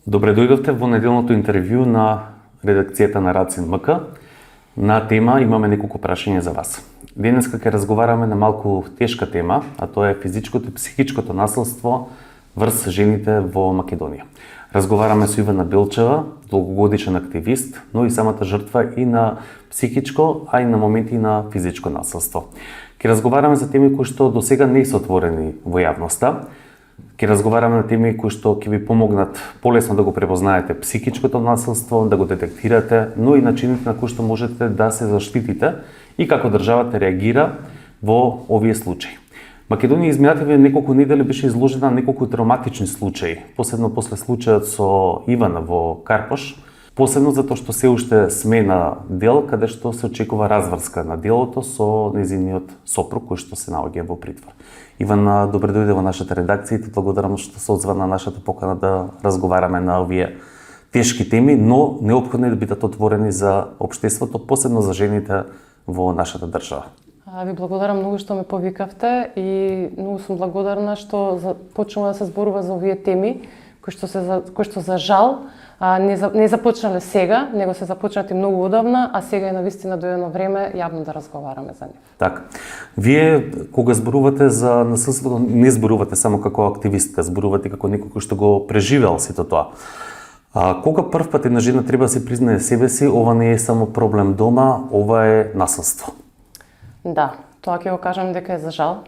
Добре дојдовте во неделното интервју на редакцијата на Рацин МК. На тема имаме неколку прашања за вас. Денеска ќе разговараме на малку тешка тема, а тоа е физичкото и психичкото насилство врз жените во Македонија. Разговараме со Ивана Белчева, долгогодишен активист, но и самата жртва и на психичко, а и на моменти на физичко насилство. Ќе разговараме за теми кои што досега не се отворени во јавноста. Ќе разговараме на теми кои што ќе ви помогнат полесно да го препознаете психичкото насилство, да го детектирате, но и начините на кои што можете да се заштитите и како државата реагира во овие случаи. Македонија изминативе неколку недели беше изложена на неколку травматични случаи, посебно после случајот со Ивана во Карпош, посебно затоа што се уште сме на дел каде што се очекува разврска на делото со нејзиниот сопруг кој што се наоѓа во притвор. Иван, добре дојде во нашата редакција и ти благодарам што се оdzва на нашата покана да разговараме на овие тешки теми, но неопходно е да бидат отворени за општеството, посебно за жените во нашата држава. Ви благодарам многу што ме повикавте и многу сум благодарна што почнува да се зборува за овие теми кои што за жал не започнале сега, него се започнати многу одавна, а сега е навистина дојдено време јавно да разговараме за нив. Така. Вие кога зборувате за насилството, не зборувате само како активистка, зборувате како некој кој што го преживеал сето тоа. Кога прв пат една жена треба да се признае себе си, ова не е само проблем дома, ова е насилство. Да, тоа ќе го кажам дека е за жал.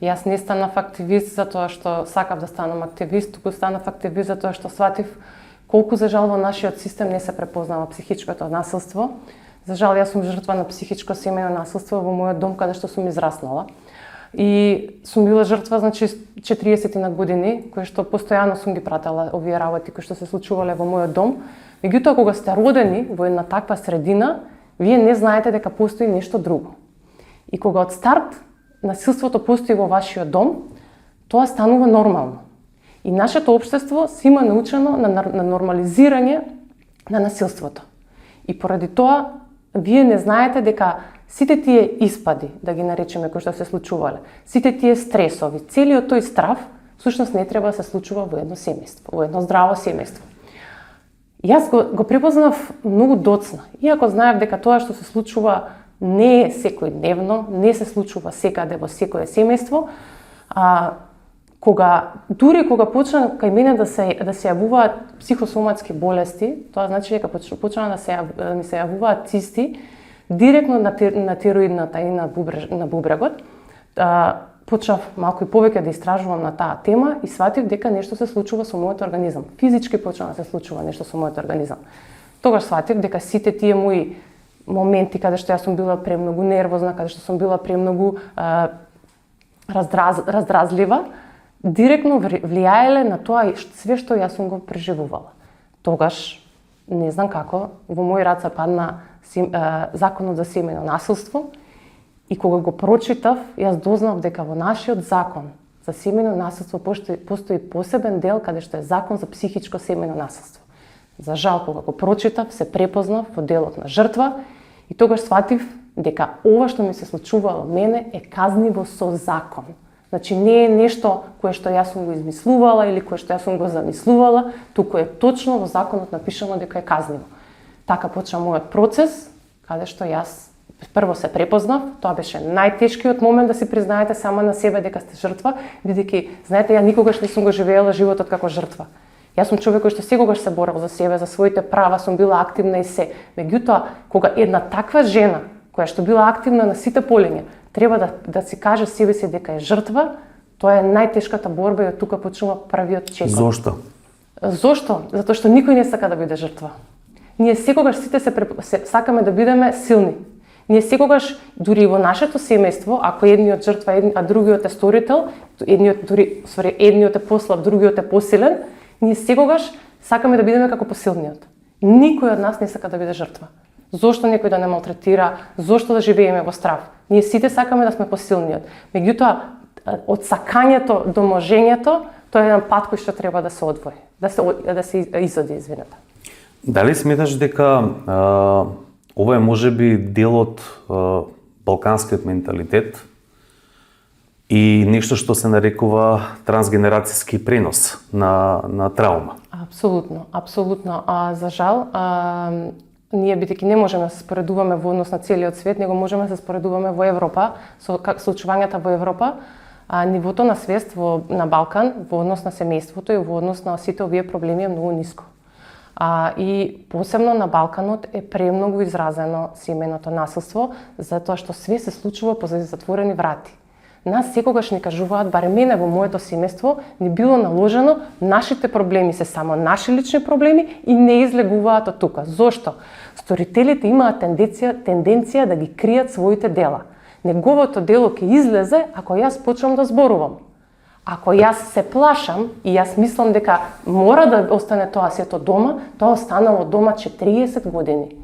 Јас не станав активист затоа што сакав да станам активист, туку станав активист затоа што сватив колку за жал во нашиот систем не се препознава психичкото насилство. За жал јас сум жртва на психичко семејно насилство во мојот дом каде што сум израснала. И сум била жртва, значи 40 на години, кои што постојано сум ги пратела овие работи кои што се случувале во мојот дом. Меѓутоа кога сте родени во една таква средина, вие не знаете дека постои нешто друго. И кога од старт насилството постои во вашиот дом, тоа станува нормално. И нашето општество се има научено на нормализирање на насилството. И поради тоа, вие не знаете дека сите тие испади, да ги наречеме кои што се случувале, сите тие стресови, целиот тој страв, всушност не треба да се случува во едно семејство, во едно здраво семејство. Јас го препознав многу доцна, иако знаев дека тоа што се случува не е секојдневно, не се случува секаде во секое семејство, дури кога почна кај мене да се јавуваат психосоматски болести, тоа значи дека почна да ми се јавуваат цисти директно на тироидната и на бубрегот. Почнав малку и повеќе да истражувам на таа тема и сватив дека нешто се случува со мојот организам. Физички почна да се случува нешто со мојот организам. Тогаш сватив дека сите тие мои моменти каде што јас сум била премногу нервозна, каде што сум била премногу раздразлива, директно влијаеле на тоа све што јас сум го преживувала. Тогаш, не знам како, во мој раце падна законот за семејно насилство и кога го прочитав, јас дознав дека во нашиот закон за семејно насилство постои посебен дел каде што е закон за психичко семејно насилство. За жал, кога го прочитав, се препознав во делот на жртва и тогаш сватив дека ова што ми се случувало мене е казниво со закон. Значи не е нешто кое што јас сум го измислувала или кое што јас сум го замислувала, туку е точно во законот напишано дека е казниво. Така почна мојот процес, каде што јас прво се препознав, тоа беше најтешкиот момент да си признаете сама на себе дека сте жртва, бидејќи, знаете, ја никогаш не сум го живеела животот како жртва. Јас сум човек кој што секогаш се борел за себе, за своите права, сум била активна и се. Меѓутоа, кога една таква жена, која што била активна на сите полиња, треба да си каже себе си дека е жртва, тоа е најтешката борба и од тука почнува првиот чекор. Зошто? Зошто? Затоа што никој не сака да биде жртва. Ние секогаш сите сакаме да бидеме силни. Ние секогаш, дури во нашето семејство, ако едниот жртва, а другиот е сторител, едниот е послаб, другиот е посилен, ние секогаш сакаме да бидеме како посилниот. Никој од нас не сака да биде жртва. Зошто некој да не малтретира, зошто да живееме во страв? Ние сите сакаме да сме посилниот. Меѓутоа, од сакањето до можењето, тоа е еден пат кој што треба да се одвои, да се изоди, извинете. Дали сметаш дека ова е можеби дел од балканскиот менталитет и нешто што се нарекува трансгенерацијски пренос на траума. Апсолутно, апсолутно. За жал, ние бидејќи не можеме да се споредуваме во однос на целиот свет, него можеме да се споредуваме во Европа, со случувањата во Европа, нивото на свест на Балкан во однос на семејството и во однос на сите овие проблеми е многу ниско. И посебно на Балканот е премногу изразено семејното насилство, затоа што све се случува позади затворени врати. Нас секогаш ни кажуваат, барем мене во моето семејство, ни било наложено, нашите проблеми се само наши лични проблеми и не излегуваат од тука. Зошто? Сторителите имаат тенденција да ги кријат своите дела. Неговото дело ќе излезе ако јас почнам да зборувам. Ако јас се плашам и јас мислам дека мора да остане тоа сето дома, тоа останало дома 40 години.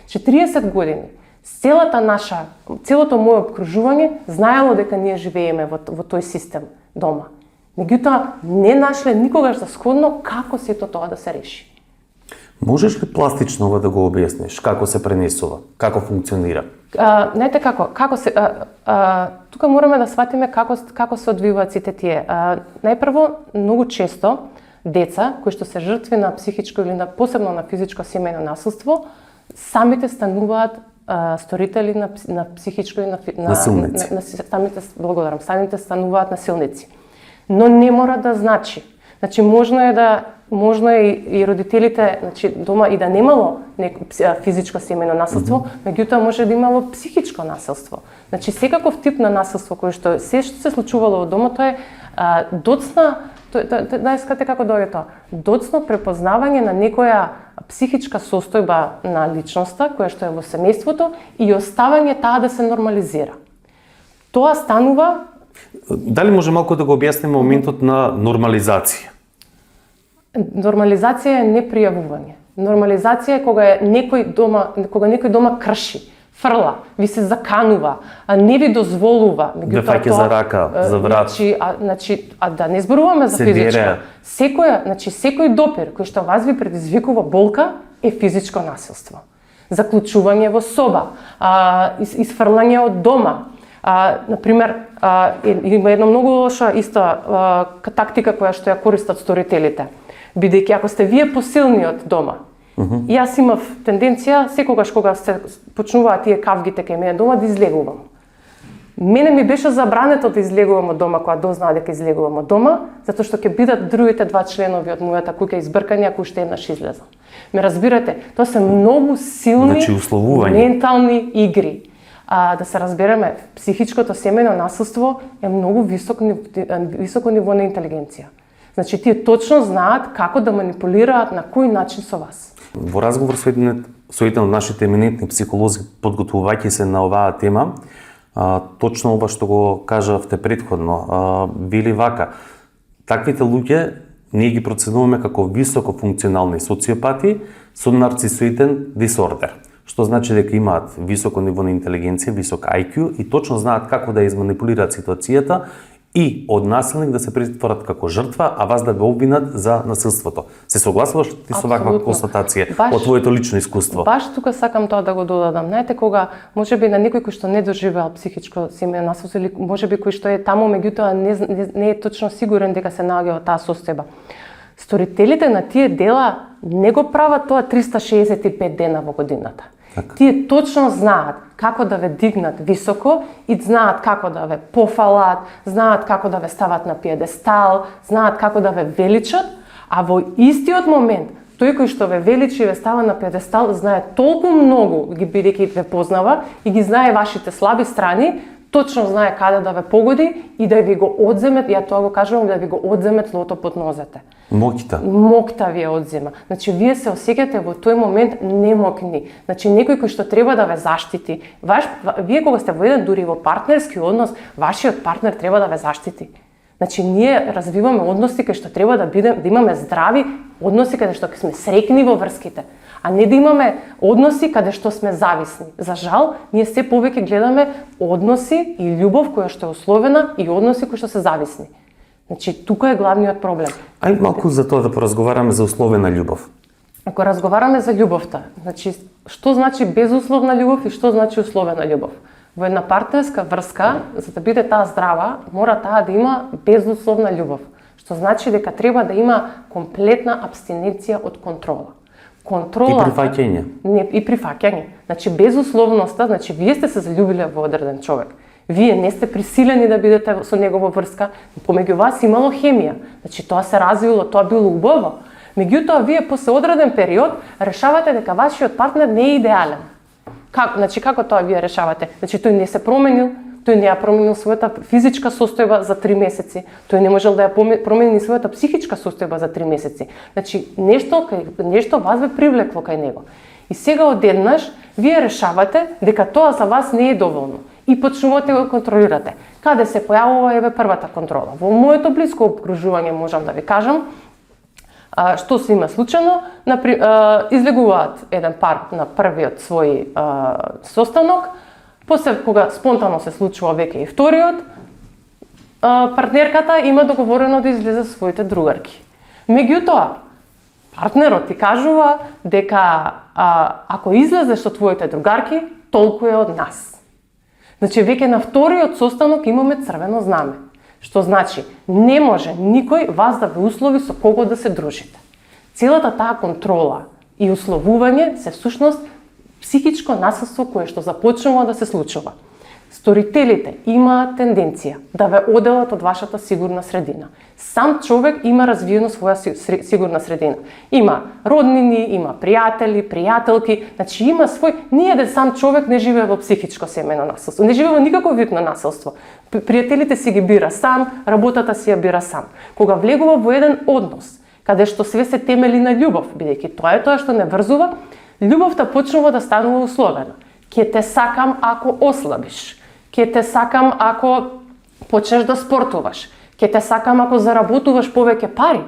40 години. Целото моје обкружување знаело дека ние живееме во тој систем дома. Меѓутоа, не нашле никогаш за сходно како сето тоа да се реши. Можеш ли пластично ова да го објасниш? Како се пренесува? Како функционира? Знаете како се тука мораме да сватиме како се одвиваат сите тие. Најпрво, многу често деца кои што се жртви на психичко или посебно на физичко семејно насилство, самите стануваат сторители на психичко и самите стануваат насилници. Но не мора да значи. Значи можно е и родителите, значи дома и да немало физичко семејно насилство, меѓутоа може да имало психичко насилство. Значи секаков тип на насилство кој што се случувало во домот е доцна, знаете како доаѓа тоа? Доцно препознавање на некоја психичка состојба на личноста која што е во семејството и оставање таа да се нормализира. Тоа станува. Дали може малку да го објасниме моментот на нормализација? Нормализација е непријавување. Нормализација е кога некој дома крши, фрла, ви се заканува, не ви дозволува, да фаќа за рака, за врат. Значи, да не зборуваме за физичко. Секој допир кој што вас ви предизвикува болка е физичко насилство. Заклучување во соба, изфрлање од дома. Например, има една многу лоша тактика која што ја користат сторителите. Бидејќи ако сте вие посилни од дома, јас имав тенденција секогаш кога се почнуваат тие кавгите кај мене дома да излегувам. Мене ми беше забрането да излегувам од дома кога дознаа дека излегувам од дома, затоа што ќе бидат другите два членови од мојата куќа избркани ако уште еднаш излезам. Ме разбирате, тоа се многу силни ментални игри. Да се разбереме, психичкото семејно насилство е многу високо ниво на интелигенција. Значи, тие точно знаат како да манипулираат на кој начин со вас. Во разговор со еден од нашите еминентни психолози, подготвувајќи се на оваа тема, точно ова што го кажавте претходно, вели вака: таквите луѓе ние ги проценуваме како високо функционални социопати со нарцисоиден дисордер. Што значи дека имаат високо ниво на интелигенција, висок IQ и точно знаат како да изманипулираат ситуацијата и од насилник да се претворат како жртва, а вас да ве обвинат за насилството. Се согласуваш ти со ваква констатација од твоето лично искуство? Баш тука сакам тоа да го додадам. Знаете, кога можеби на некој кој што не доживеал психичко семејно насилство или можеби кој што е таму, меѓутоа не е точно сигурен дека се наоѓа во таа состојба. Сторителите на тие дела не го прават тоа 365 дена во годината. Так. Тие точно знаат како да ве дигнат високо и знаат како да ве пофалат, знаат како да ве стават на пиедестал, знаат како да ве величат, а во истиот момент тој кој што ве величи и ве става на пиедестал знае толку многу, бидејќи ве познава и ги знае вашите слаби страни, точно знае каде да ве погоди и да ви го одземе, ја тоа го кажувам, да ви го одземе тлото под нозете. Мокта ви ја одзема. Значи, вие се осеќате во тој момент немокни. Значи, некој кој што треба да ве заштити. Вие кога сте во еден дури во партнерски однос, вашиот партнер треба да ве заштити. Значи, ние развиваме односи кај што треба да имаме здрави односи каде што сме среќни во врските, а не да имаме односи каде што сме зависни. За жал, ние се повеќе гледаме односи и љубов која што е условена и односи кои што се зависни. Значи, тука е главниот проблем. Ајде малку за тоа да поразговараме за условена љубов. Ако разговараме за љубовта, значи, што значи безусловна љубов и што значи условена љубов? Во една партнерска врска, за да биде таа здрава, мора таа да има безусловна љубов, што значи дека треба да има комплетна абстиненција од контрола. Контролата, и прифаќање. Не, и прифаќање. Значи безусловноста, значи вие сте се залюбиле во одреден човек. Вие не сте присилени да бидете со него во врска, помеѓу вас имало хемија. Значи тоа се развило, тоа било убаво. Меѓутоа вие после одреден период решавате дека вашиот партнер не е идеален. Како тоа вие решавате? Значи тој не се променил, тој не ја променил својата физичка состојба за 3 месеци, тој не можел да ја промени својата психичка состојба за 3 месеци. Значи нешто вас ве привлекло кај него. И сега одеднаш вие решавате дека тоа за вас не е доволно и почнувате да го контролирате. Каде се појавува еве првата контрола? Во моето блиско окружување можам да ви кажам што се има случајно, излегуваат еден пар на првиот свој состанок, после кога спонтано се случува веќе и вториот, партнерката има договорено да излезе со своите другарки. Меѓутоа, партнерот ти кажува дека ако излезеш со твоите другарки, толку е од нас. Значи веќе на вториот состанок имаме црвено знаме. Што значи, не може никој вас да ве услови со кого да се дружите. Целата таа контрола и условување се всушност психичко насилство кое што започнува да се случува. Сторителите имаат тенденција да ве оделат од вашата сигурна средина. Сам човек има развиено своја сигурна средина. Има роднини, има пријатели, пријателки, значи има свој... Ниеден сам човек не живее во психичко семејно насилство, не живее во никаков вид на насилство. Пријателите си ги бира сам, работата си ја бира сам. Кога влегува во еден однос, каде што све се темели на љубов, бидејќи тоа е тоа што не врзува, љубовта почнува да станува условена. Ке те сакам ако ослабиш. Ке те сакам ако почнеш да спортуваш. Ке те сакам ако заработуваш повеќе пари.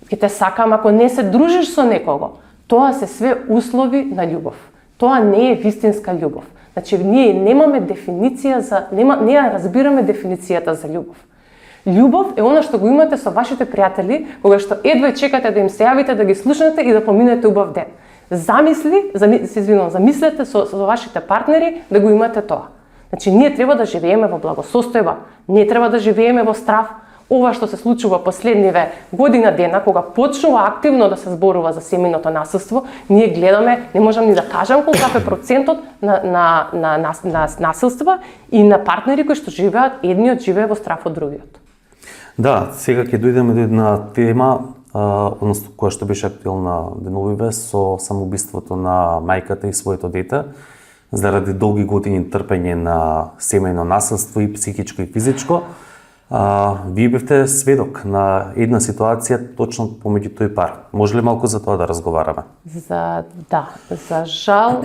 Ке те сакам ако не се дружиш со некого. Тоа се све услови на љубов. Тоа не е вистинска љубов. Значи, ние немаме дефиниција не ја разбираме дефиницијата за љубов. Љубов е она што го имате со вашите пријатели, кога што едва чекате да им се јавите, да ги слушнете и да поминете убав ден. Замислете со вашите партнери да го имате тоа. Значи, ние треба да живееме во благосостојба, не треба да живееме во страв. Ова што се случува последниве година дена, кога почнува активно да се зборува за семејното насилство, ние гледаме, не можам ни да кажам колкав е процентот на насилства и на партнери кои што живеат, едниот живее во страв од другиот. Да, сега ќе дојдеме до една тема, односно која што беше актуелна деновиве со самоубиството на мајката и своето дете, заради долги години трпење на семејно насилство и психичко и физичко. Вие бевте сведок на една ситуација точно помеѓу тој пар. Може ли малку за тоа да разговараме? За жал,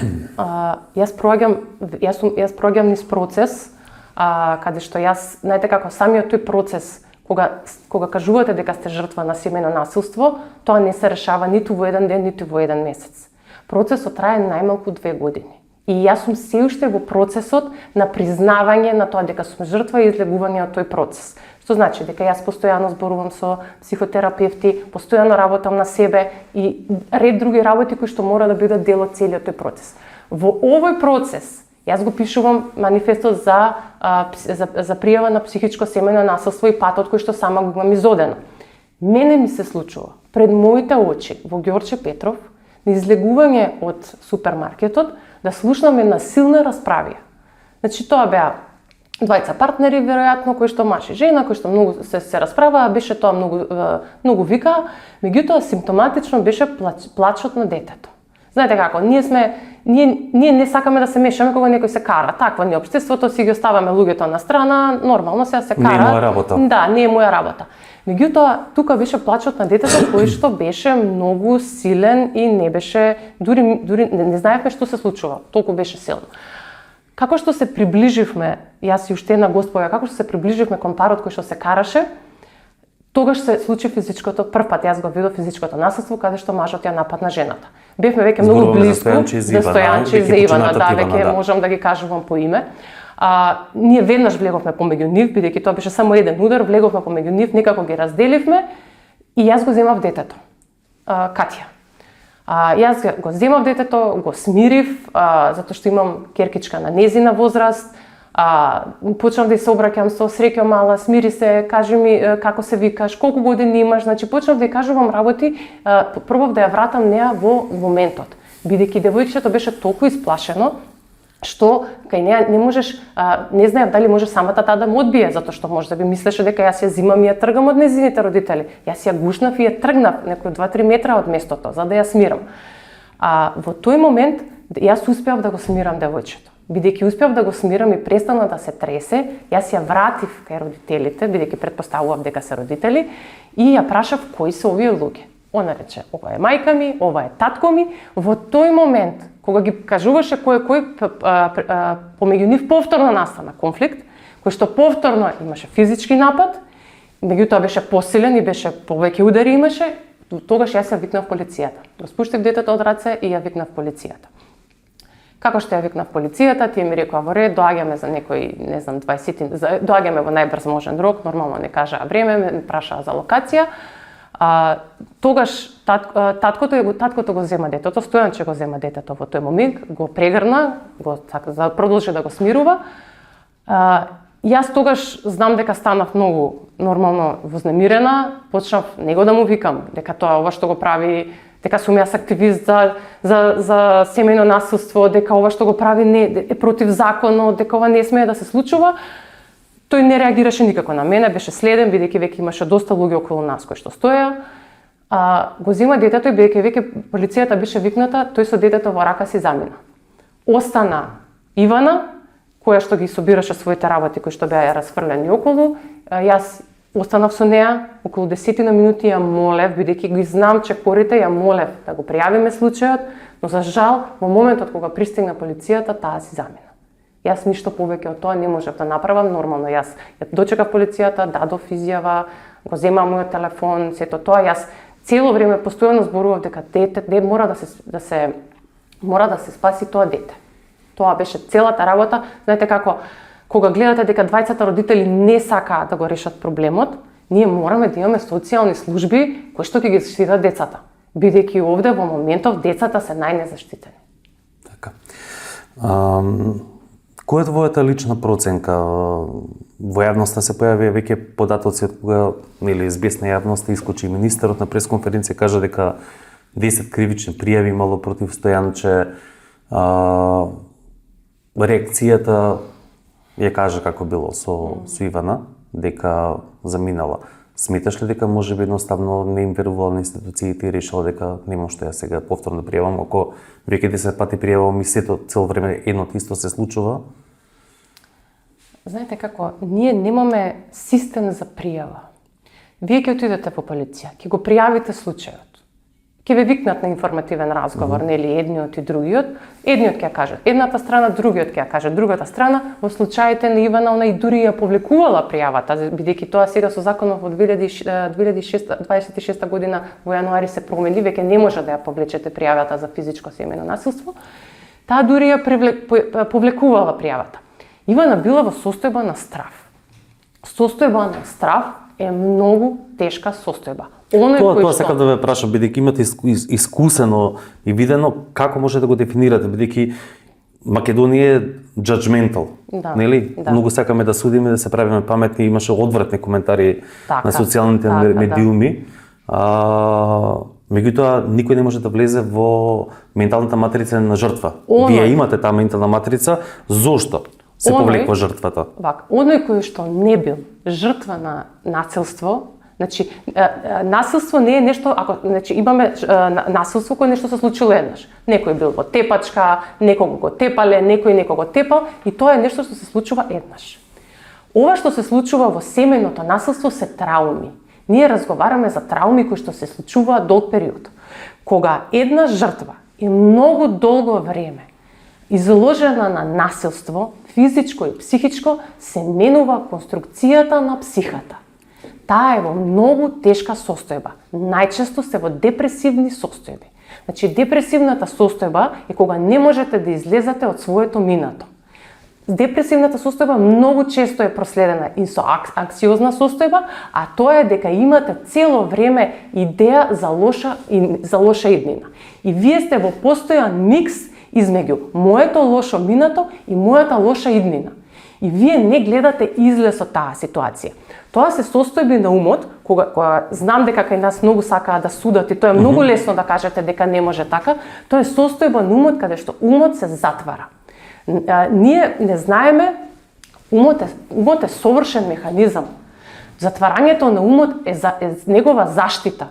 јас проаѓам низ процес, каде што знаете како, самиот тој процес, кога кажувате дека сте жртва на семејно насилство, тоа не се решава ниту во еден ден, ниту во еден месец. Процесот трае најмалку 2 години. И јас сум се уште во процесот на признавање на тоа дека сум жртва и излегување од тој процес. Што значи дека јас постојано зборувам со психотерапевти, постојано работам на себе и ред други работи кои што мора да бидат дел од целиот тој процес. Во овој процес јас го пишувам манифестот за пријава на психичко семејно насилство и патот кој што сама го имам изодено. Мене ми се случува пред моите очи во Ѓорче Петров на излегување од супермаркетот да слушнам една силна расправија. Значи тоа беа двајца партнери веројатно кои што маж и жена, кои што многу се расправаа, беше тоа многу вика, меѓутоа симптоматично беше плачот на детето. Знаете како, ние не сакаме да се мешаме кога некој се кара. Таква ни општеството, си ги оставаме луѓето на страна, нормално се кара. Не е моја работа. Да, не е моја работа. Меѓутоа, тука беше плачот на детето кој што беше многу силен и не беше, дури не знаевме што се случува, толку беше силно. Како што се приближивме, јас и уште една госпоја, како што се приближивме кон парот кој што се караше, тогаш се случи физичкото, прв пат јас го видов физичкото насилство, каде што мажот ја нападна жената. Бевме веќе многу близко, Стојанче и за Ивана, да, веќе можам да ги кажувам по име. Ние веднаш влеговме помеѓу нив, бидејќи тоа беше само еден удар, влеговме помеѓу нив, некако ги разделивме и јас го земав детето, Катја. Јас го земав детето, го смирив, затоа што имам керкичка на незина возраст, Почнав да се обраќам со среќа мала, смири се, кажи ми како се викаш, колку години имаш, значи почнав да ја кажувам работи, пробав да ја вратам неа во моментот. Бидејќи девојчето беше толку исплашено што кај неа не можеш, не знаев дали може самата таа да му одбие, затоа што може да би мислеше дека јас ја зимам и ја тргам од незините родители. Јас ја гушнав и ја тргнав некои 2-3 метра од местото за да ја смирам. Во тој момент јас успеав да го смирам девојчето. Бидејќи успеав да го смирам и престана да се тресе, јас ја вратив кај родителите, бидејќи претпоставував дека се родители, и ја прашав кои се овие луѓе. Она рече, ова е мајка ми, ова е татко ми. Во тој момент, кога ги кажуваше кој помеѓу нив повторно настана конфликт, кој што повторно имаше физички напад, меѓутоа беше посилен и беше повеќе удари имаше, тогаш јас ја викнав полицијата. Го спуштив детето од раце и ја викнав полицијата. Како што ја викнав полицијата, тие ми рекоа во ред, доаѓаме за некој, не знам, 20, доаѓаме во најбрз можен рок, нормално не кажаа време, ме прашаа за локација. Тогаш таткото го зема детето, Стојанче го зема детето во тој момент, го прегрна, продолжи да го смирува. Јас тогаш знам дека станав многу нормално вознемирена, почнав него да му викам дека тоа ова што го прави, дека сум јас активист за семејно насилство, дека ова што го прави не е против законот, дека ова не смее да се случува. Тој не реагираше никако на мене, беше следен, бидејќи веќе имаше доста луѓе околу нас кои што стоја. Го зема детето и бидејќи веќе полицијата беше викната, тој со детето во рака си замина. Остана Ивана, која што ги собираше своите работи кои што беа расфрлени околу. Јас останав со неа околу 10 минути, ја молев, бидејќи ги знам чекорите, ја молев да го пријавиме случајот, но за жал во моментот кога пристигна полицијата, таа си замина. Јас ништо повеќе од тоа не можев да направам, нормално јас ја дочекав полицијата, дадов изјава, го зема мојот телефон, сето тоа. Јас цело време постојано зборував дека дете мора да се спаси тоа дете. Тоа беше целата работа. Знаете како, кога гледате дека двајцата родители не сакаат да го решат проблемот, ние мораме да имаме социјални служби кои што ќе ги заштитат децата. Бидејќи овде во моментов децата се најнезаштитени. Така. Која е твојата лична проценка? Во јавноста се појави веќе податоци од кога или известна јавност искочи министерот на пресконференција кажа дека 10 кривични пријави имало против Стојанче. Реакцијата ја кажа како било со Ивана, дека заминала. Сметаш ли дека можеби едноставно не им верувала на институциите и решила дека не може да ја сега повторно пријавам, ако веќе 10 пати пријавам и сето цело време едното исто се случува? Знаете како, ние немаме систем за пријава. Вие ќе отидете во полиција, ќе го пријавите случајот. Ќе ве викнат на информативен разговор, нели, едниот и другиот. Едниот ќе ја каже едната страна, другиот ќе ја каже другата страна. Во случаите на Ивана, она и дури ја повлекувала пријавата, бидејќи тоа сега со законот од 2026 година во јануари се промени, веќе не може да ја повлечете пријавата за физичко семејно насилство. Таа дури ја повлекувала пријавата. Ивана била во состојба на страв. Состојба на страв е многу тешка состојба. Тоа сакам да ве прашам, бидејќи имате искусено и видено, како може да го дефинирате, бидејќи Македонија е judgmental, нели? Да. Многу сакаме да судиме, да се правиме паметни, имаше одвратни коментари на социјалните медиуми. Меѓутоа, никој не може да влезе во менталната матрица на жртва. Вие имате таа ментална матрица, зошто се повлекува жртвата? Оној кој што не бил жртва на насилство, значи насилство не е нешто, имаме насилство кое нешто се случило еднаш. Некој бил во тепачка, некого го тепале, некој некого тепал и тоа е нешто што се случува еднаш. Ова што се случува во семејното насилство се трауми. Ние разговараме за трауми кои што се случуваат долг период. Кога една жртва е многу долго време изложена на насилство, физичко и психичко, се менува конструкцијата на психата. Таа е во многу тешка состојба. Најчесто се во депресивни состојби. Значи, депресивната состојба е кога не можете да излезете од своето минато. Депресивната состојба многу често е проследена и со анксиозна состојба, а тоа е дека имате цело време идеја за лоша иднина. И вие сте во постојан микс измеѓу моето лошо минато и мојата лоша иднина. И вие не гледате излез од таа ситуација. Тоа се состојби на умот, кога знам дека кај нас многу сакаат да судат и тоа е многу лесно да кажете дека не може така, тоа е состојба на умот каде што умот се затвара. Ние не знаеме, умот е совршен механизам. Затварањето на умот е негова заштита.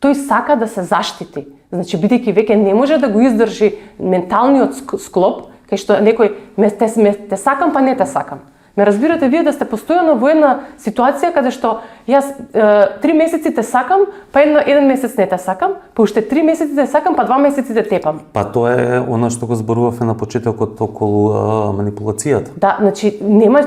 Тој сака да се заштити. Значи, бидејќи веќе не може да го издржи менталниот склоп, кај што некој те сакам, па не те сакам. Ме разбирате вие да сте постојано во една ситуација каде што јас 3 месеци те сакам, па еден месец не те сакам, па уште 3 месеци те сакам, па 2 месеци те тепам. Па тоа е она што го зборувавме на почетокот околу манипулацијата. Да, значи нема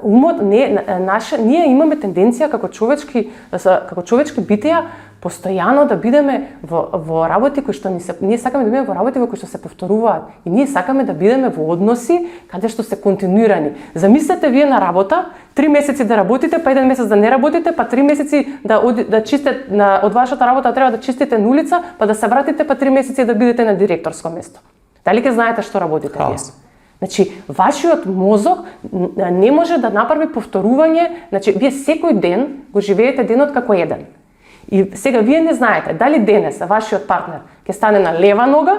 умот ние имаме тенденција како човечки битија постојано да бидеме во работи кои што ние сакаме да бидеме во работи во кои што се повторуваат и ние сакаме да бидеме во односи каде што се континуирани. Замислете вие на работа, 3 месеци да работите, па 1 месец да не работите, па 3 месеци да чистите од вашата работа треба да чистите на улица, па да се вратите, па 3 месеци да бидете на директорско место. Дали ќе знаете што работите вие? Значи, вашиот мозок не може да направи повторување, значи вие секој ден го живеете денот како еден. И сега вие не знаете дали денес вашиот партнер ќе стане на лева нога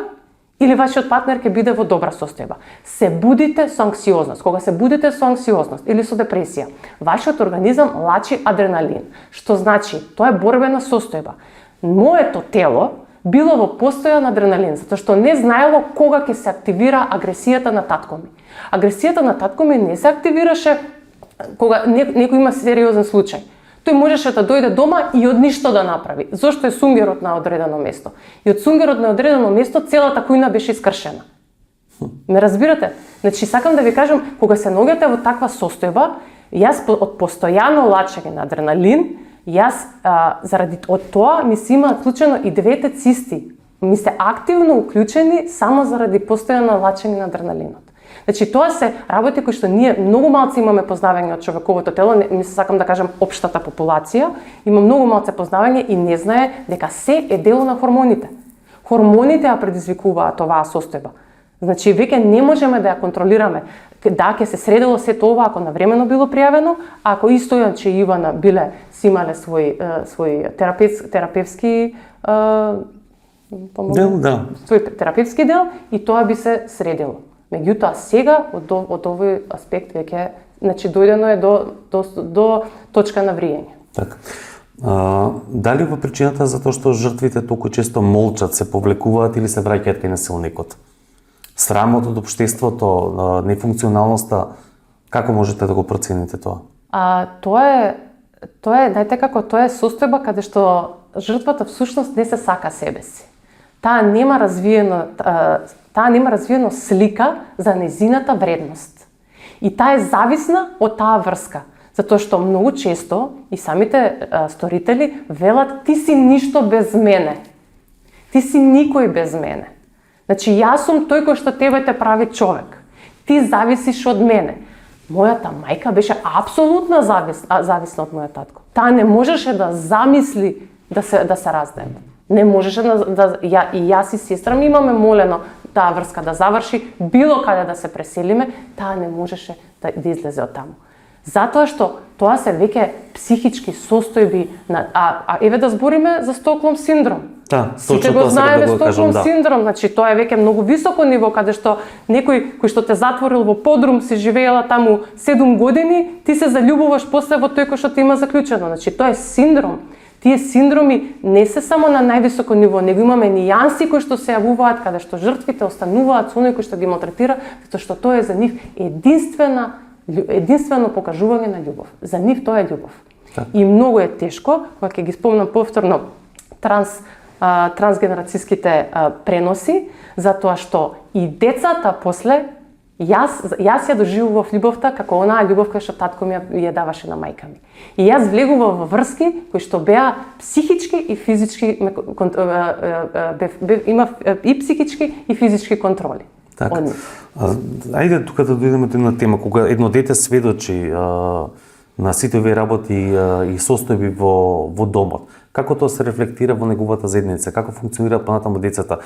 или вашиот партнер ќе биде во добра состојба. Се будите со анксиозност. Кога се будите со анксиозност или со депресија, вашиот организам лачи адреналин, што значи тоа е борбена состојба. Моето тело било во постојан адреналин, затоа што не знаело кога ќе се активира агресијата на татко ми. Агресијата на татко ми не се активираше кога некој има сериозен случај. Тој можеше да дојде дома и од ништо да направи. Зошто е сунгерот на одредено место? И од сунгерот на одредено место целата кујна беше искршена. Ме разбирате? Значи, сакам да ви кажам, кога се наоѓате во таква состојба, јас од постојано лачење на адреналин, заради од тоа ми се имаат вклучено и 2 цисти. Ми се активно уклучени само заради постојано лачење на адреналинот. Значи, тоа се работи кои што ние многу малци имаме познавање од човековото тело, ми се сакам да кажам општата популација, има многу малце познавање и не знае дека се е дел на хормоните. Хормоните ја предизвикуваат оваа состојба. Значи, веќе не можеме да ја контролираме. Да, ќе се средило сето ова ако навремено било пријавено, ако и Стојанче и Ивана биле си имале свој терапевски дел, да. Свој терапевски дел и тоа би се средило. Меѓутоа сега од овој аспект веќе, значи дојдено е до точка на вриење. Така. Дали во причината за тоа што жртвите толку често молчат, се повлекуваат или се враќаат кај насилникот? Срамот од општеството, нефункционалноста, како можете да го процените тоа? Тоа е, знаете како, тоа е состојба каде што жртвата всушност не се сака себе си. Таа нема развиено слика за нејзината вредност. И таа е зависна од таа врска. Затоа што многу често и самите сторители велат ти си ништо без мене. Ти си никој без мене. Значи јас сум тој кој што тебе те прави човек. Ти зависиш од мене. Мојата мајка беше апсолутно зависна од мојот татко. Таа не можеше да замисли да се раздеме. Не можеше и јас и сестра ми имаме молено таа врска да заврши, било каде да се преселиме, таа не можеше да излезе од таму. Затоа што тоа се веќе психички состојби еве да збориме за Стокхолм синдром. Да, сите го знаеме Стокхолм синдром, значи тоа е веќе многу високо ниво каде што некој кој што те затворил во подрум, си живеела таму 7 години, ти се заљубуваш после во тој кој што те има заклучено. Значи тоа е синдром. Тие синдроми не се само на највисоко ниво, него имаме нијанси кои што се јавуваат каде што жртвите остануваат со оној кој што ги малтретира, затоа што тоа е за нив единствено покажување на љубов. За нив тоа е љубов. Так. И многу е тешко, кога ќе ги спомнам повторно трансгенерацијските преноси, затоа што и децата после Јас ја доживував љубовта како онаа љубов која што татко ми ја даваше на мајка ми. И јас влегував во врски кои што беа психички и физички, имав и психички и физички контроли. Така. Ајде тука да дојдеме до една тема, кога едно дете сведочи на сите овие работи и состојби во домот. Како тоа се рефлектира во неговата заедница? Како функционира понатаму децата?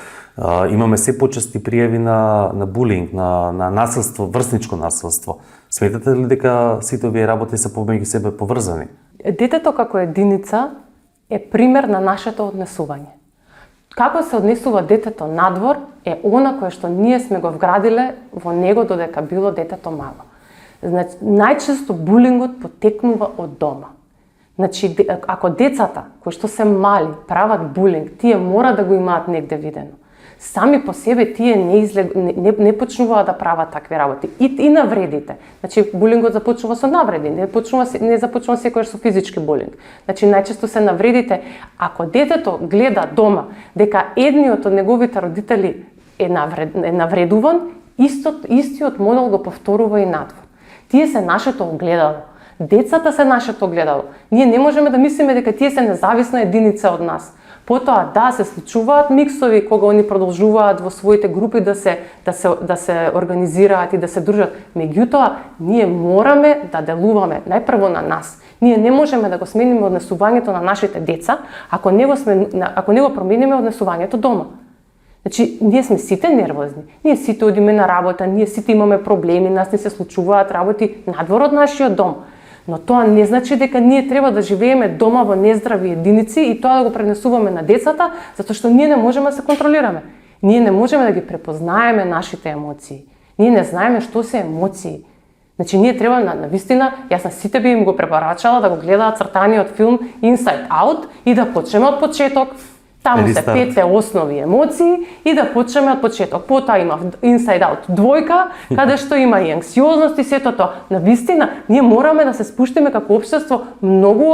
Имаме се почести пријави на булинг, на насилство, врсничко насилство. Сметате ли дека сите овие работи се помеѓу себе поврзани? Детето како единица е пример на нашето однесување. Како се однесува детето надвор е она кое што ние сме го вградиле во него додека било детето мало. Значи, најчесто булингот потекнува од дома. Значи, ако децата кои што се мали прават булинг, тие мора да го имаат негде видено. Сами по себе тие не почнуваат да прават такви работи. И навредите. Значи, булингот започнува со навреди, не започнува секојаш со физички булинг. Значи, најчесто се навредите. Ако детето гледа дома дека едниот од неговите родители е навредуван, истиот модел го повторува и надвор. Тие се нашето огледало. Децата се нашето огледало. Ние не можеме да мислиме дека тие се независна единица од нас. Потоа да се случуваат миксови кога они продолжуваат во своите групи да се организираат и да се дружат. Меѓутоа, ние мораме да делуваме најпрво на нас. Ние не можеме да го смениме однесувањето на нашите деца ако не го промениме однесувањето дома. Значи, ние сме сите нервозни, ние сите одиме на работа, ние сите имаме проблеми, нас не се случуваат работи надвор од нашиот дом. Но тоа не значи дека ние треба да живееме дома во нездрави единици и тоа да го пренесуваме на децата, затоа што ние не можеме да се контролираме. Ние не можеме да ги препознаеме нашите емоции. Ние не знаеме што се емоции. Значи, ние треба на вистина, јас на сите би им го препорачала да го гледаат цртаниот филм Inside Out и да почнеме од почеток. Таму се 5 основни емоции и да почнеме од почеток. Потоа има Inside Out 2, каде што има и анксиозност и сето тоа. На вистина, ние мораме да се спуштиме како општество многу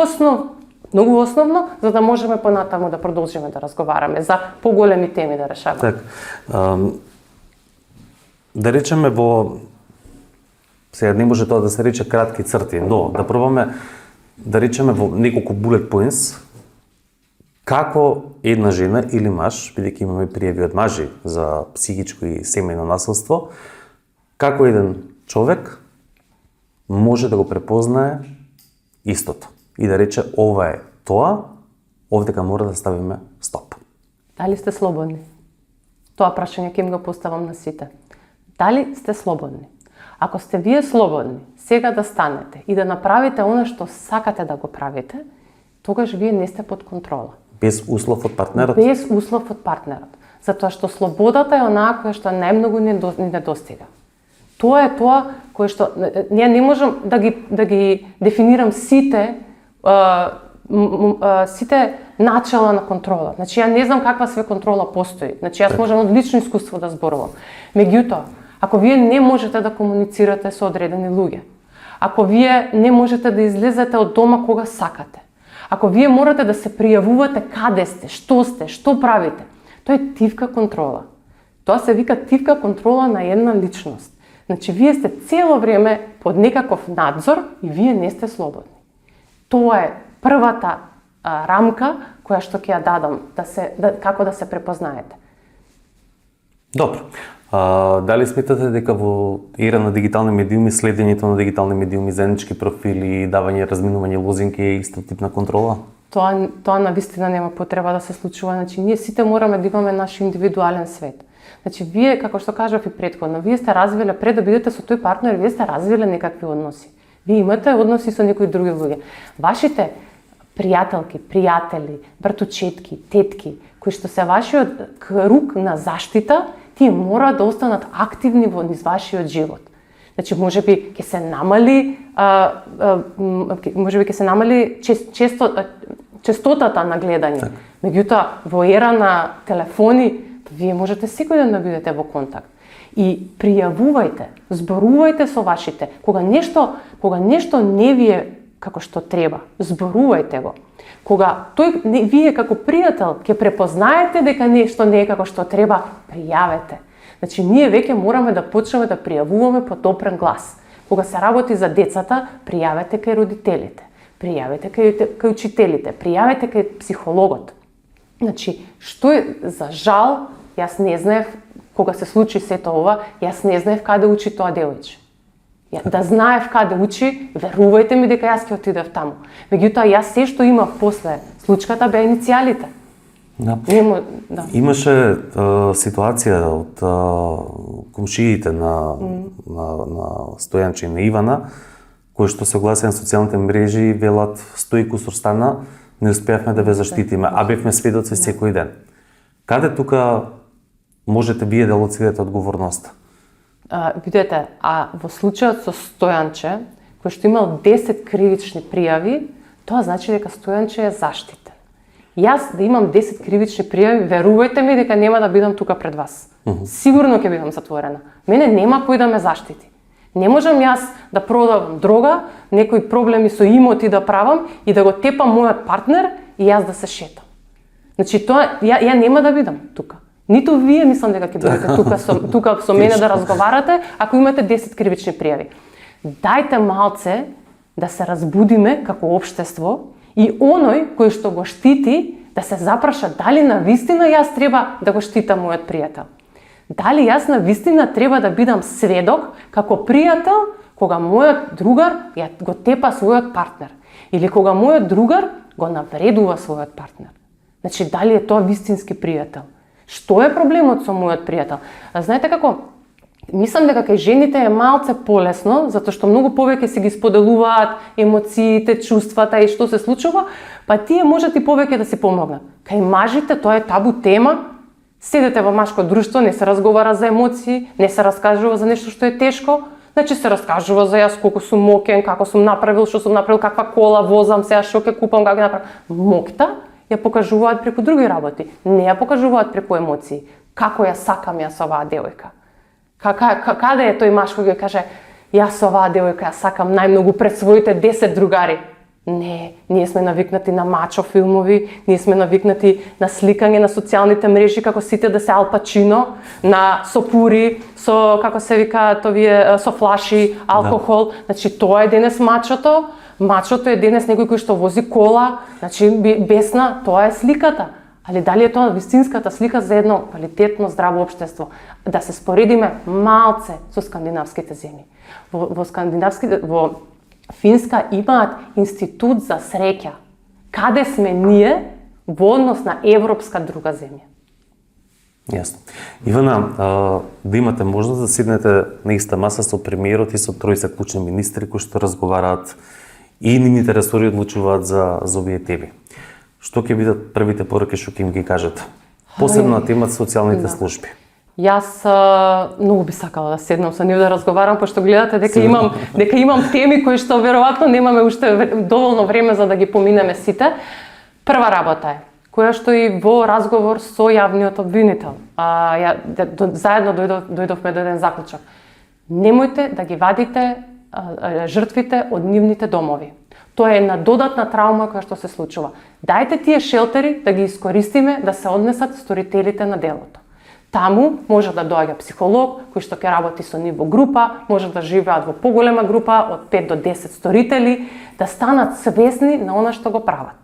основно, за да можеме понатаму да продолжиме да разговараме за поголеми теми да решаваме. Так, да речеме сега не може тоа да се рече кратки црти, но да пробаме да речеме во неколку bullet points како една жена или маж, бидејќи имаме пријави од мажи за психичко и семејно насилство, како еден човек може да го препознае истото и да рече ова е тоа, овдека мора да ставиме стоп. Дали сте слободни? Тоа прашање ќе им го поставам на сите. Дали сте слободни? Ако сте вие слободни, сега да станете и да направите она што сакате да го правите, тогаш вие не сте под контрола. Без услов од партнерот? Без услов од партнерот. Затоа што слободата е онаа која што најмногу не достига. Тоа е тоа кое што не можам да ги дефинирам сите начала на контрола. Значи ја не знам каква све контрола постои. Значи јас можам од лично искуство да зборувам. Меѓутоа, ако вие не можете да комуницирате со одредени луѓе, ако вие не можете да излезете од дома кога сакате, ако вие морате да се пријавувате каде сте, што правите, тоа е тивка контрола. Тоа се вика тивка контрола на една личност. Значи, вие сте цело време под некаков надзор и вие не сте слободни. Тоа е првата рамка која што ќе ја дадам, како да се препознаете. Добро. Дали сметате дека во ера на дигитални медиуми, следењето на дигитални медиуми, заеднички профили, давање, разминување лозинки е исто тип на контрола? Тоа на вистина нема потреба да се случува. Значи, ние сите мораме да имаме наш индивидуален свет. Значи, вие, како што кажав и претходно, вие сте развиле, пред да бидете со тој партнер, вие сте развиле некакви односи. Вие имате односи со некои други луѓе. Вашите пријателки, пријатели, братучетки, тетки, кои што се вашиот круг на заштита, тие мора да останат активни во низ вашиот живот. Значи, можеби ќе се намали честотата на гледање. Меѓутоа, во ера на телефони, вие можете секој ден да бидете во контакт. И пријавувајте, зборувајте со вашите. Кога нешто не ви е како што треба, зборувајте го. Кога вие како пријател ќе препознаете дека нешто не е како што треба, пријавете. Значи, ние веќе мораме да почнеме да пријавуваме по допрен глас. Кога се работи за децата, пријавете кај родителите, пријавете кај учителите, пријавете кај психологот. Значи, што е за жал, јас не знаев, кога се случи сето ова, јас не знаев каде учи тоа девојче. Да знаев каде учи, верувајте ми дека јас ќе отидев таму. Меѓутоа, јас се што имав после Случката беа иницијалите. Да. Да. Имаше ситуација од комшиите на Стојанче и на Ивана, кои што се огласија на социјалните мрежи, велат стои кусур стана, не успеавме да ве заштитиме, а бевме сведоци секој ден. Каде тука можете вие да лоцирате одговорноста? Видете, во случајот со Стојанче, кој што имал 10 кривични пријави, тоа значи дека Стојанче е заштитен. Јас да имам 10 кривични пријави, верувајте ми дека нема да бидам тука пред вас. Сигурно ќе бидам затворена. Мене нема кој да ме заштити. Не можам јас да продавам дрога, некои проблеми со имоти да правам и да го тепам мојот партнер и јас да се шетам. Значи тоа ја нема да бидам тука. Ниту вие мислам дека ќе бидете тука со мене да разговарате ако имате 10 кривични пријави. Дајте малце да се разбудиме како општество и оној кој што го штити да се запраша дали на вистина јас треба да го штитам мојот пријател. Дали јас на вистина треба да бидам сведок како пријател кога мојот другар ја го тепа својот партнер или кога мојот другар го навредува својот партнер. Значи дали е тоа вистински пријател? Што е проблемот со мојот пријател? Знаете како? Мислам дека кај жените е малце полесно, затоа што многу повеќе си ги споделуваат емоциите, чувствата и што се случува, па тие можат и повеќе да си помогнат. Кај мажите тоа е табу тема. Седете во машко друштво, не се разговара за емоции, не се раскажува за нешто што е тешко, значи се раскажува за јас колку сум мокен, како сум направил, што сум направил, каква кола возам, сега што ќе купам, како ќе направам. Мокта ја покажуваат преку други работи, не ја покажуваат преку емоции. Како ја сакам јас оваа девојка. Каде е тој маж кој ќе каже јас оваа девојка ја сакам најмногу пред своите 10 другари? Не, ние сме навикнати на мачо филмови, ние сме навикнати на сликање на социјалните мрежи како сите да се Ал Пачино, на сопури, со како се вика овие со флаши, алкохол. Да. Значи тоа е денес мачото. Мачото е денес некој кој што вози кола, значи бесна, тоа е сликата. Али дали е тоа вистинската слика за едно квалитетно здраво општество? Да се споредиме малце со скандинавските земји. Во Финска имаат институт за среќа. Каде сме ние во однос на европска друга земја? Јасно. Ивана, да имате можност да седнете на иста маса со премиерот и со тројца клучни министри кои што разговараат и нивните ресори одлучуваат за овие теми. Што ќе бидат првите пораки што ќе им ги кажете? Посебно на темата социјалните служби. Јас многу би сакала да седнам со нив да разговарам, пошто гледате дека имам теми кои што веројатно немаме уште доволно време за да ги поминеме сите. Прва работа е која што и во разговор со јавниот обвинител. Заедно дојдовме до еден заклучок. Немојте да ги вадите жртвите од нивните домови. Тоа е една додатна травма која што се случува. Дајте тие шелтери да ги искористиме да се однесат сторителите на делото. Таму може да доаѓа психолог кој што ќе работи со нив во група, може да живеат во поголема група од 5 до 10 сторители, да станат свесни на она што го прават.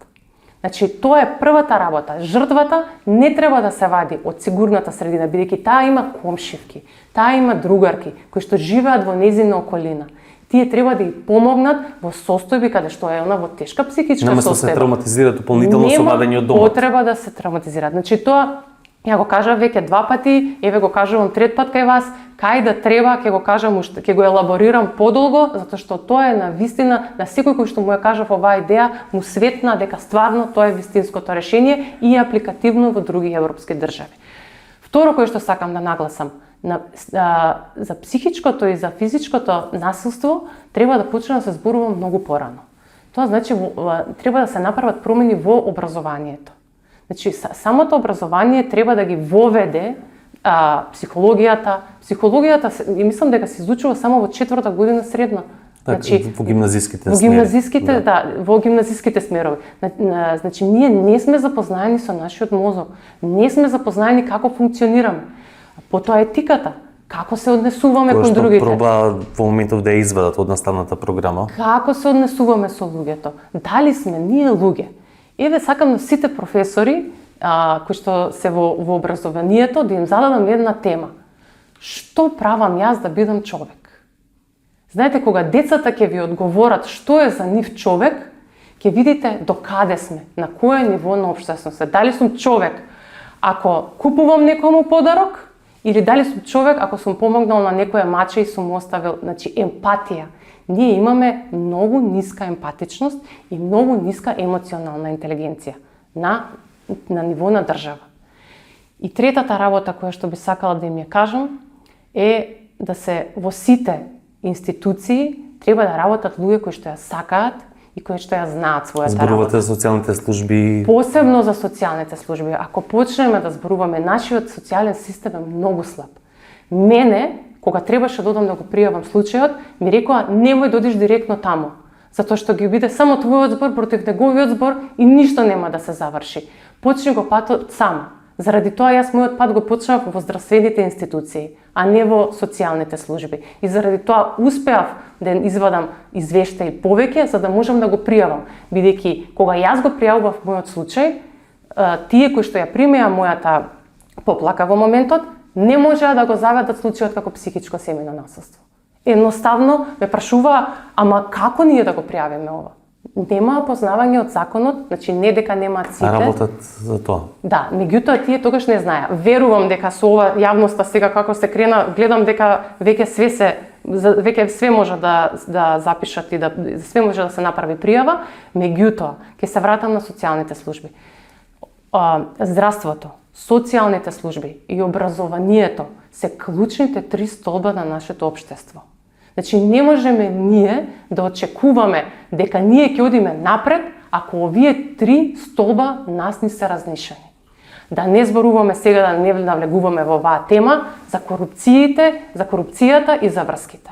Значи тоа е првата работа. Жртвата не треба да се вади од сигурната средина, бидејќи таа има комшивки, таа има другарки кои што живеат во нејзина околина. Тие треба да ја помогнат во состојби каде што е она во тешка психичка состојба. Нема се травматизира дополнително со вадење од домот. Нема потреба да се травматизираат. Значи тоа ја го кажав веќе 2 пати, еве го кажувам 3 пат кај вас, кај да треба ќе го кажам уште, ќе го елаборирам подолго, затоа што тоа е на вистина на секој кој што му ја кажав оваа идеја, му светна дека стварно тоа е вистинското решение и е апликативно во други европски држави. Второ кој што сакам да нагласам, за психичкото и за физичкото насилство треба да почне да се зборува многу порано. Тоа значи треба да се направат промени во образованието. Значи, самото образование треба да ги воведе психологијата. Психологијата, мислам дека се изучува само во 4-та година средна. Значи, во гимназиските смерови. Во гимназиските смерови. Значи, ние не сме запознаени со нашиот мозок. Не сме запознаени како функционираме. Потоа етиката. Како се однесуваме кон другите. Кој што проба во моментов да ја извадат од наставната програма. Како се однесуваме со луѓето. Дали сме ние луѓе? Еве сакам на сите професори кои што се во образованието да им зададам една тема. Што правам јас да бидам човек? Знаете, кога децата ќе ви одговорат што е за нив човек, ќе видите до каде сме, на кое ниво на општественост сме. Дали сум човек ако купувам некому подарок, или дали сум човек ако сум помогнал на некоја маче и сум оставил, значи емпатија. Ние имаме многу ниска емпатичност и многу ниска емоционална интелигенција на ниво на држава. И третата работа која што би сакала да им ја кажам е да се во сите институции треба да работат луѓе кои што ја сакаат и кои што ја знаат својата Зборувате работа. за социјалните служби. Посебно за социјалните служби. Ако почнеме да зборуваме, нашиот социјален систем е многу слаб. Мене, кога требаше да одам да го пријавам случајот, ми рекоа немој да одиш директно таму, затоа што ги биде само твојот збор против неговиот збор и ништо нема да се заврши. Почни го патот сам. Заради тоа јас мојот пат го почнав во здравствените институции, а не во социјалните служби. И заради тоа успеав да извадам извештаи повеќе за да можам да го пријавам, бидејќи кога јас го пријавував мојот случај, тие кои што ја примеа мојата поплака во моментот, не можеа да го заведат случајот како психичко семејно насилство. Едноставно ме прашуваа, ама како ние да го пријавиме ова? Нема познавање од законот, значи не дека немаат сите. Работат за тоа. Да, меѓутоа тие тогаш не знаеа. Верувам дека со ова јавноста сега како се крена, гледам дека веќе све може да запишат и све може да се направи пријава, меѓутоа ќе се вратам на социјалните служби. Здравството, социјалните служби и образованието се клучните три столба на нашето општество. Значи не можеме ние да очекуваме дека ние ќе одиме напред ако овие три столба нас ни се разнишени. Да не зборуваме сега, да не навлегуваме во оваа тема за корупцијата и за врските.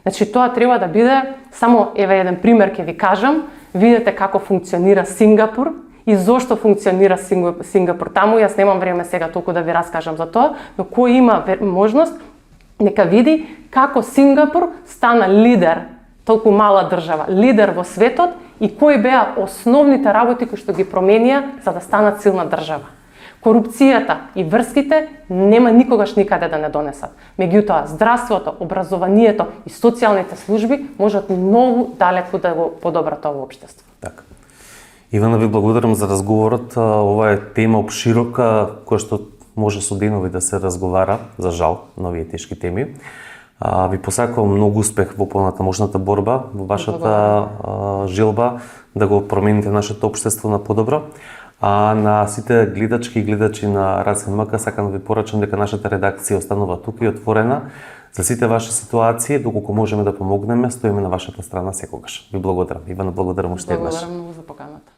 Значи тоа треба да биде, само еве еден пример ќе ви кажам, видете како функционира Сингапур и зошто функционира Сингапур таму. Јас немам време сега толку да ви раскажам за тоа, но кој има можност нека види како Сингапур стана лидер, толку мала држава, лидер во светот и кои беа основните работи кои што ги променија за да станат силна држава. Корупцијата и врските нема никогаш никаде да не донесат. Меѓутоа, здравството, образованието и социјалните служби можат многу далеку да го подобрат ovo општество. Така. Ивана, ви благодарам за разговорот. Ова е тема опширока која што може со денови да се разговара, за жал, на овие тешки теми. Ви посакувам многу успех во понатамошната борба, во вашата желба да го промените нашето општество на подобро. А на сите гледачки и гледачи на Рацин МК сакам да ви порачам дека нашата редакција останува тука и отворена за сите ваши ситуации, доколку можеме да помогнеме, стоиме на вашата страна секогаш. Ви благодарам. Ивана, благодарам уште еднаш. Благодарам многу за поканата.